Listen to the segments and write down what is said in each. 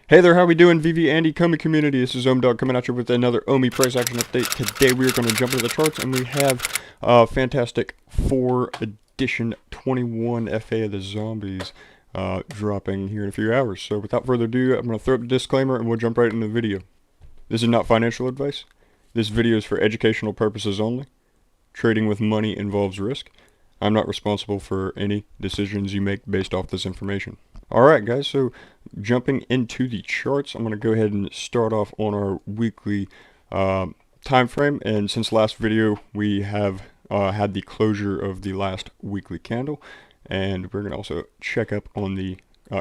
Hey there, how we doing, Veve and Ecomi community? This is OhmDawg coming at you with another Omi price action update. Today we are going to jump into the charts, and we have a fantastic 4 edition 21 FA of the Zombies dropping here in a few hours. So without further ado, I'm going to throw up the disclaimer and we'll jump right into the video. This is not financial advice. This video is for educational purposes only. Trading with money involves risk. I'm not responsible for any decisions you make based off this information. Alright guys, so jumping into the charts, I'm going to go ahead and start off on our weekly time frame. And since last video, we have had the closure of the last weekly candle, and we're going to also check up on the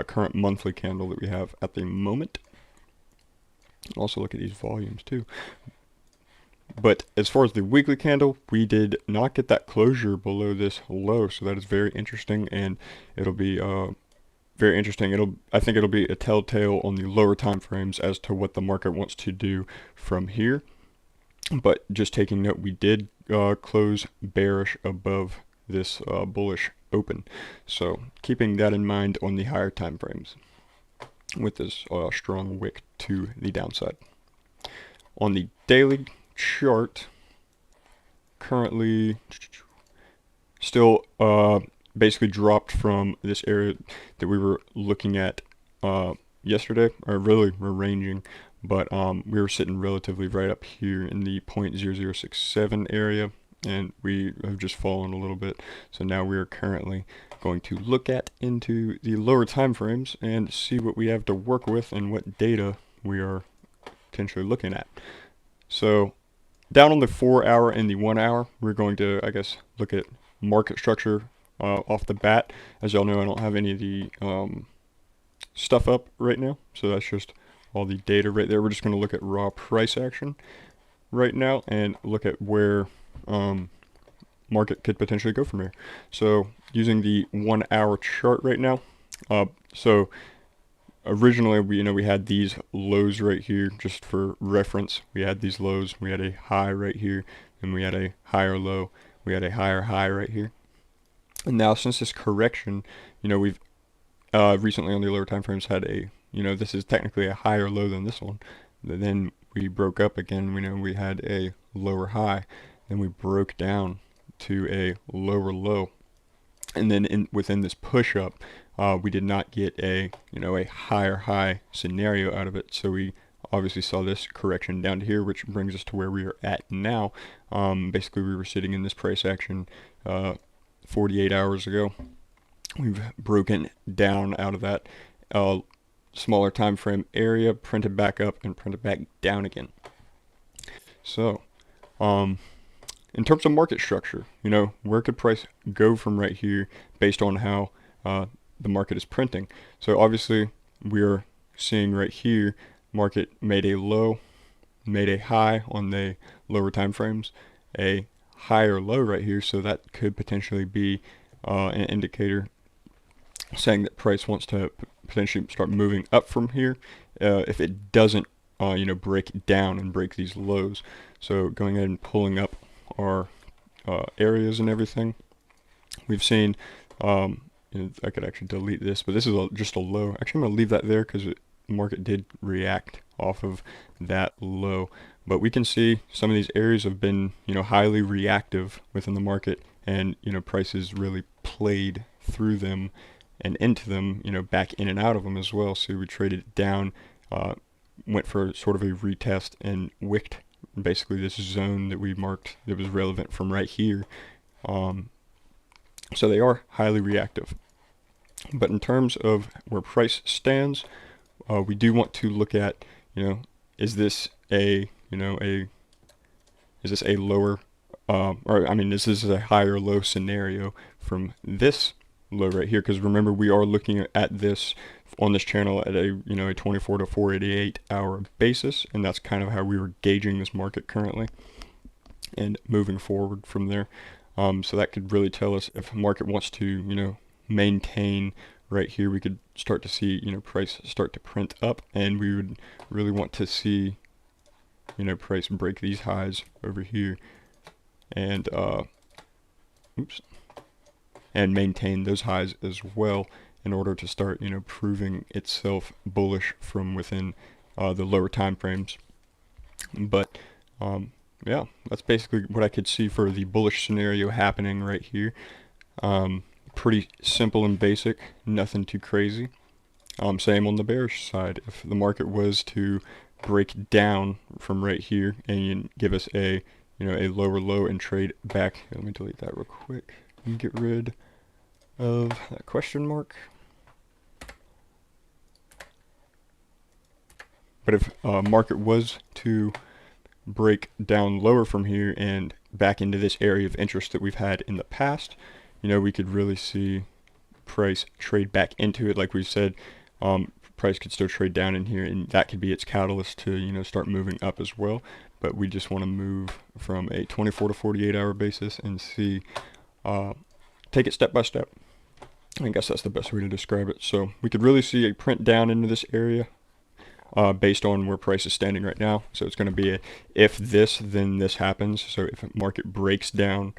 current monthly candle that we have at the moment. Also look at these volumes too. But as far as the weekly candle, we did not get that closure below this low, so that is very interesting, and it'll be very interesting. I think it'll be a telltale on the lower time frames as to what the market wants to do from here. But just taking note, we did close bearish above this bullish open, so keeping that in mind on the higher time frames with this strong wick to the downside. On the daily chart, currently still basically dropped from this area that we were looking at yesterday, or really we're ranging, but we were sitting relatively right up here in the 0.0067 area, and we have just fallen a little bit. So now we are currently going to look at into the lower time frames and see what we have to work with and what data we are potentially looking at. So down on the 4-hour and the 1-hour, we're going to, I guess, look at market structure off the bat. As y'all know, I don't have any of the stuff up right now, so that's just all the data right there. We're just going to look at raw price action right now and look at where market could potentially go from here. So using the 1-hour chart right now, so originally we had these lows right here. Just for reference, we had these lows, we had a high right here, and we had a higher low, we had a higher high right here. And now since this correction, we've recently on the lower time frames had a, this is technically a higher low than this one. Then we broke up again, we had a lower high, then we broke down to a lower low. And then within this push up, we did not get a higher high scenario out of it, so we obviously saw this correction down to here, which brings us to where we are at now. Basically we were sitting in this price action 48 hours ago. We've broken down out of that smaller time frame area, printed back up and printed back down again. So in terms of market structure, where could price go from right here based on how the market is printing? So obviously we're seeing right here, market made a low, made a high on the lower time frames, a higher low right here, so that could potentially be an indicator saying that price wants to potentially start moving up from here if it doesn't break down and break these lows. So going ahead and pulling up our areas and everything, we've seen I could actually delete this, but this is just a low. Actually, I'm going to leave that there because the market did react off of that low. But we can see some of these areas have been, highly reactive within the market, and, prices really played through them and into them, back in and out of them as well. So we traded it down, went for sort of a retest and wicked basically this zone that we marked that was relevant from right here. So they are highly reactive. But in terms of where price stands, we do want to look at, is this a is this a lower, this is a higher low scenario from this low right here? Because remember, we are looking at this on this channel at a a 24 to 48 hour basis, and that's kind of how we were gauging this market currently and moving forward from there. So that could really tell us if the market wants to maintain right here. We could start to see price start to print up, and we would really want to see price break these highs over here and and maintain those highs as well, in order to start, proving itself bullish from within the lower time frames. But yeah, that's basically what I could see for the bullish scenario happening right here. Pretty simple and basic, nothing too crazy. Same on the bearish side. If the market was to break down from right here and give us a lower low and trade back. Let me delete that real quick and get rid of that question mark. But if market was to break down lower from here and back into this area of interest that we've had in the past, we could really see price trade back into it. Like we said, price could still trade down in here, and that could be its catalyst to start moving up as well. But we just want to move from a 24 to 48 hour basis and see, take it step by step. I guess that's the best way to describe it. So we could really see a print down into this area based on where price is standing right now. So it's going to be a if this, then this happens. So if market breaks down,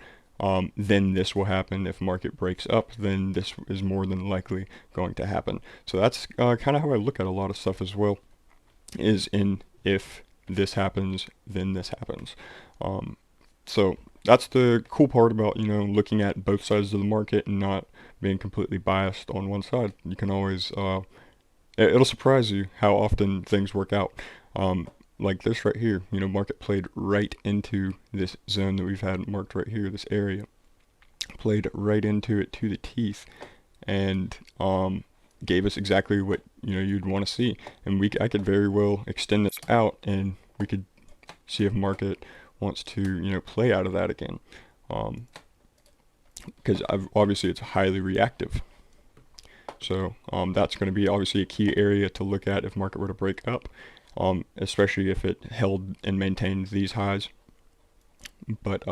then this will happen. If market breaks up, then this is more than likely going to happen. So that's kind of how I look at a lot of stuff as well, is in if this happens, then this happens. So that's the cool part about, looking at both sides of the market and not being completely biased on one side. You can always, it'll surprise you how often things work out. Like this right here, market played right into this zone that we've had marked right here, this area. Played right into it to the teeth, and gave us exactly what you'd want to see. And I could very well extend this out, and we could see if market wants to play out of that again, because obviously it's highly reactive. So that's going to be obviously a key area to look at if market were to break up, especially if it held and maintained these highs. But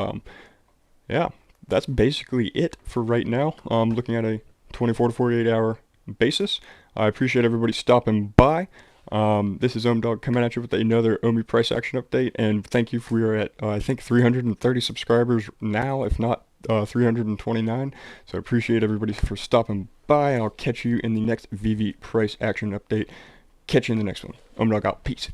yeah, that's basically it for right now. Looking at a 24 to 48 hour basis. I appreciate everybody stopping by. This is OhmDawg coming at you with another Omi price action update, and thank you. We are at I think 330 subscribers now, if not 329. So I appreciate everybody for stopping by, and I'll catch you in the next Veve price action update. Catch you in the next one. OhmDawg out. Peace.